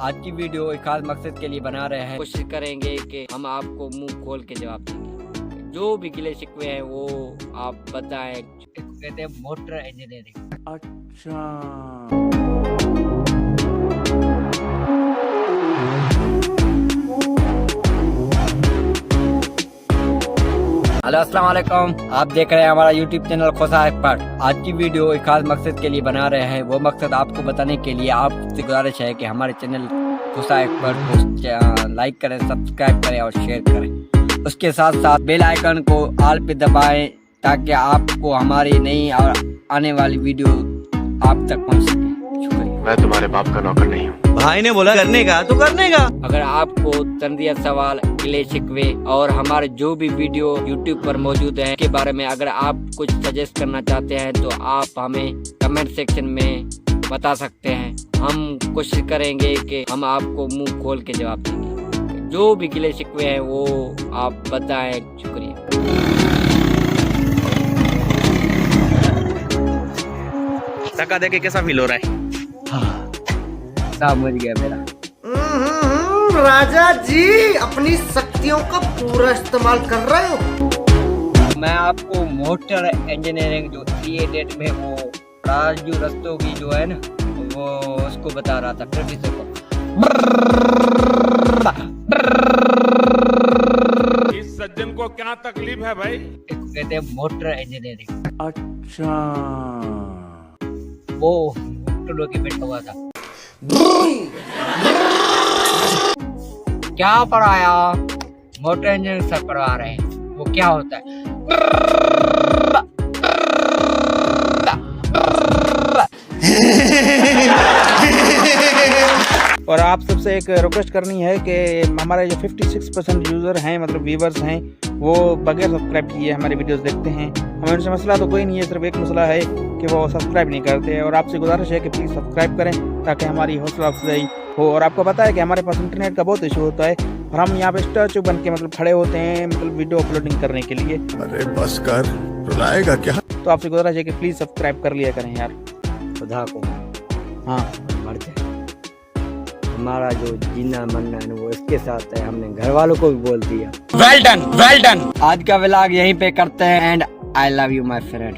आज की वीडियो एक खास मकसद के लिए बना रहे हैं। कोशिश करेंगे कि हम आपको मुंह खोल के जवाब देंगे। जो भी गिले शिकवे हैं वो आप बताएं। कहते हैं मोटर इंजीनियरिंग। अच्छा, हेलो अस्सलाम वालेकुम, आप देख रहे हैं हमारा यूट्यूब चैनल खोसा एक्सपर्ट। आज की वीडियो एक खास मकसद के लिए बना रहे हैं। वो मकसद आपको बताने के लिए आपसे गुजारिश है कि हमारे चैनल खोसा एक्सपर्ट को लाइक करें, सब्सक्राइब करें और शेयर करें। उसके साथ साथ बेल आइकन को ऑल पे दबाएं ताकि आपको हमारी नई और आने वाली वीडियो आप तक पहुंच सके। शुक्रिया। मैं तुम्हारे बाप का नौकर नहीं हूँ। भाई ने बोला करने का तो करने का। अगर आपको तंजिया सवाल, गिले शिकवे और हमारे जो भी वीडियो YouTube पर मौजूद हैं के बारे में अगर आप कुछ सजेस्ट करना चाहते हैं तो आप हमें कमेंट सेक्शन में बता सकते हैं। हम कोशिश करेंगे कि हम आपको मुंह खोल के जवाब देंगे। जो भी गिले शिकवे हैं वो आप बताएं। शुक्रिया। धक्का देके कैसा फील हो रहा है? समझ गया मेरा। राजा जी अपनी शक्तियों का पूरा इस्तेमाल कर रहे हो। मैं आपको मोटर इंजीनियरिंग जो डेट में वो राजू रस्तों की जो है ना वो उसको बता रहा था प्रोफेसर को। इस सज्जन को क्या तकलीफ है भाई? कहते हैं मोटर इंजीनियरिंग। अच्छा, वो मोटर की बैठा हुआ था। क्या पढ़ाया? मोटर इंजीनियरिंग सब पढ़वा रहे हैं। वो क्या होता है? और आप सबसे एक रिक्वेस्ट करनी है कि हमारे जो 56% यूज़र हैं, मतलब व्यूवर्स हैं, वो बगैर सब्सक्राइब किए हमारे वीडियोस देखते हैं। हमें उनसे मसला तो कोई नहीं है, सिर्फ एक मसला है कि वो सब्सक्राइब नहीं करते। और आपसे गुजारिश है कि प्लीज़ सब्सक्राइब करें ताकि हमारी हौसला अफजाई हो। और आपको पता है कि हमारे पास इंटरनेट का बहुत इशू होता है और हम यहाँ पे स्टैचू बन के मतलब खड़े होते हैं, मतलब वीडियो अपलोडिंग करने के लिए। अरे बस कर, रुलाएगा क्या? तो आपसे गुजारिश है कि प्लीज़ सब्सक्राइब कर लिया करें यार। खुदा को हाँ, मर जाए। हमारा जो जीना मरना है वो इसके साथ है। हमने घर वालों को भी बोल दिया। Well done, well done. आज का व्लॉग यहीं पे करते हैं and I love you my friend.